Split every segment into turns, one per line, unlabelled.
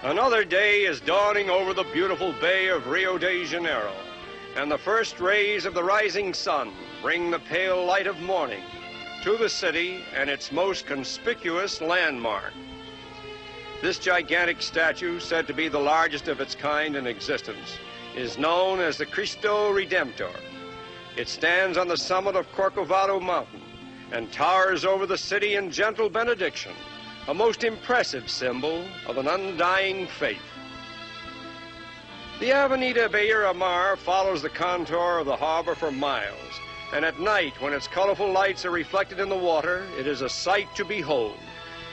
Another day is dawning over the beautiful bay of Rio de Janeiro, and the first rays of the rising sun bring the pale light of morning to the city and its most conspicuous landmark. This gigantic statue, said to be the largest of its kind in existence, is known as the Cristo Redentor. It stands on the summit of Corcovado mountain and towers over the city in gentle benediction, a most impressive symbol of an undying faith. The Avenida Beira Mar follows the contour of the harbor for miles, and at night, when its colorful lights are reflected in the water, it is a sight to behold.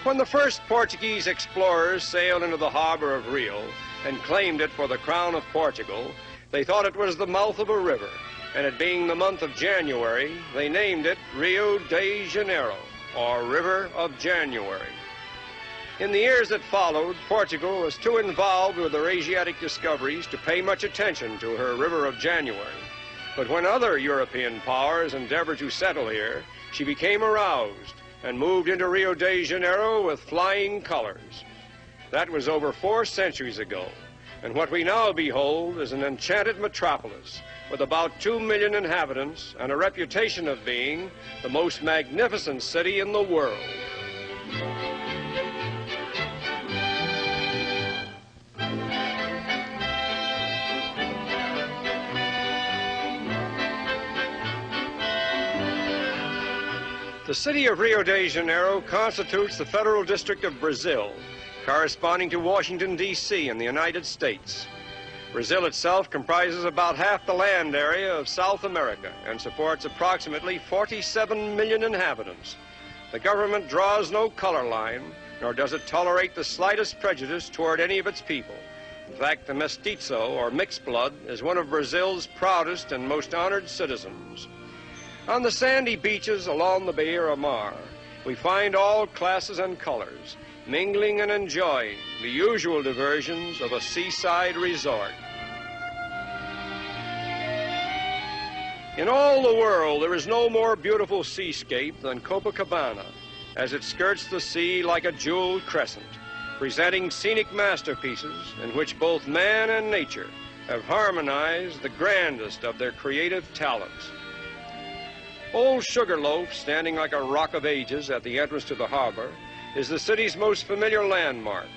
When the first Portuguese explorers sailed into the harbor of Rio and claimed it for the crown of Portugal, they thought it was the mouth of a river, and it being the month of January, they named it Rio de Janeiro, or River of January. In the years that followed, Portugal was too involved with her Asiatic discoveries to pay much attention to her River of January. But when other European powers endeavored to settle here, she became aroused and moved into Rio de Janeiro with flying colors. That was over 4 centuries ago, and what we now behold is an enchanted metropolis with about 2 million inhabitants and a reputation of being the most magnificent city in the world. The city of Rio de Janeiro constitutes the federal district of Brazil, corresponding to Washington, D.C. in the United States. Brazil itself comprises about half the land area of South America and supports approximately 47 million inhabitants. The government draws no color line, nor does it tolerate the slightest prejudice toward any of its people. In fact, the mestizo, or mixed blood, is one of Brazil's proudest and most honored citizens. On the sandy beaches along the Beira Mar, we find all classes and colors, mingling and enjoying the usual diversions of a seaside resort. In all the world, there is no more beautiful seascape than Copacabana, as it skirts the sea like a jeweled crescent, presenting scenic masterpieces in which both man and nature have harmonized the grandest of their creative talents. Old Sugarloaf, standing like a rock of ages at the entrance to the harbor, is the city's most familiar landmark,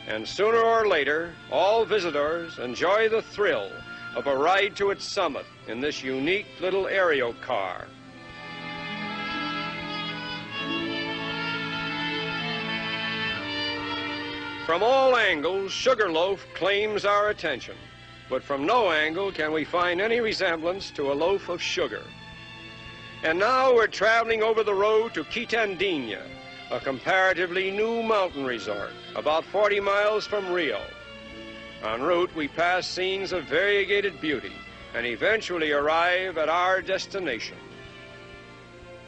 and sooner or later, all visitors enjoy the thrill of a ride to its summit in this unique little aerial car. From all angles, Sugarloaf claims our attention, but from no angle can we find any resemblance to a loaf of sugar. And now we're traveling over the road to Quitandinha, a comparatively new mountain resort, about 40 miles from Rio. En route, we pass scenes of variegated beauty and eventually arrive at our destination.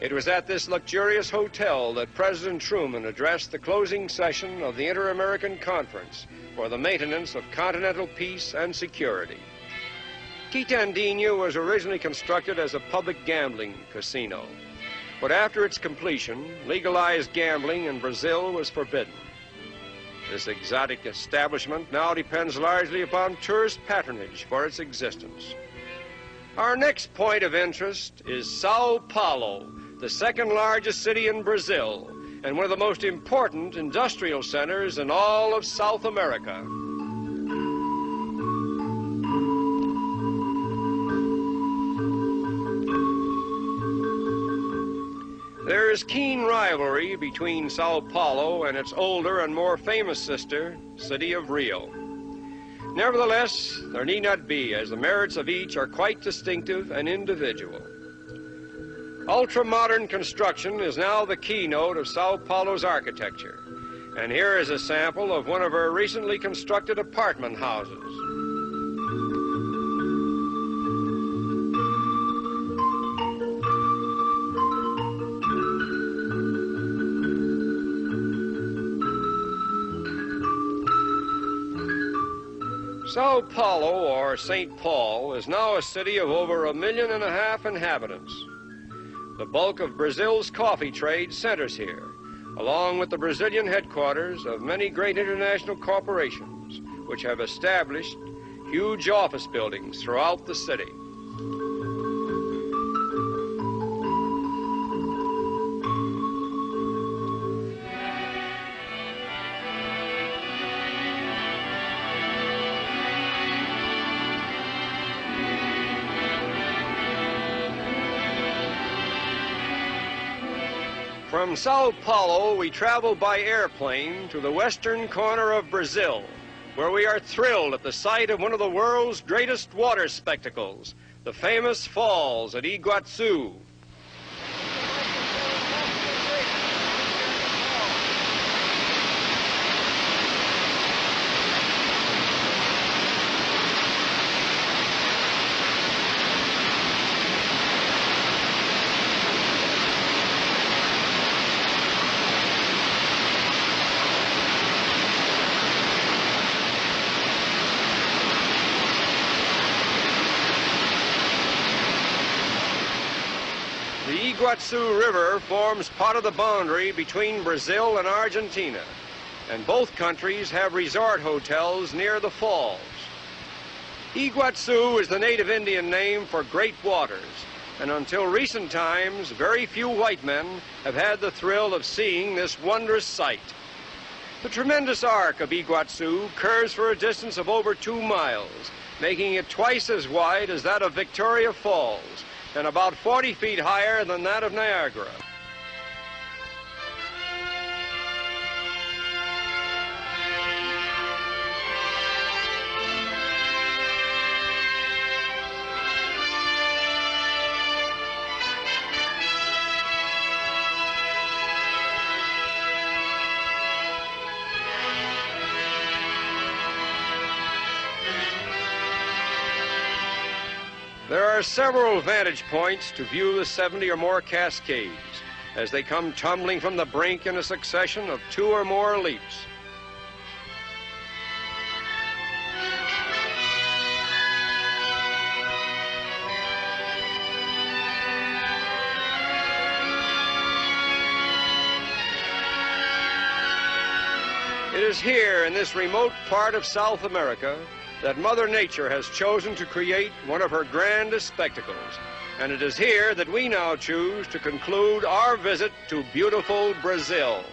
It was at this luxurious hotel that President Truman addressed the closing session of the Inter-American Conference for the maintenance of continental peace and security. Quitandinha was originally constructed as a public gambling casino, but after its completion, legalized gambling in Brazil was forbidden. This exotic establishment now depends largely upon tourist patronage for its existence. Our next point of interest is Sao Paulo, the second largest city in Brazil and one of the most important industrial centers in all of South America. There is keen rivalry between Sao Paulo and its older and more famous sister, city of Rio. Nevertheless, there need not be, as the merits of each are quite distinctive and individual. Ultra-modern construction is now the keynote of Sao Paulo's architecture, and here is a sample of one of her recently constructed apartment houses. Sao Paulo, or St. Paul, is now a city of over 1.5 million inhabitants. The bulk of Brazil's coffee trade centers here, along with the Brazilian headquarters of many great international corporations, which have established huge office buildings throughout the city. From Sao Paulo, we travel by airplane to the western corner of Brazil, where we are thrilled at the sight of one of the world's greatest water spectacles, the famous falls at Iguaçu. The Iguaçu River forms part of the boundary between Brazil and Argentina, and both countries have resort hotels near the falls. Iguaçu is the native Indian name for great waters, and until recent times, very few white men have had the thrill of seeing this wondrous sight. The tremendous arc of Iguaçu curves for a distance of over 2 miles, making it twice as wide as that of Victoria Falls, and about 40 feet higher than that of Niagara. There are several vantage points to view the 70 or more cascades as they come tumbling from the brink in a succession of 2 or more leaps. It is here in this remote part of South America that Mother Nature has chosen to create one of her grandest spectacles. And it is here that we now choose to conclude our visit to beautiful Brazil.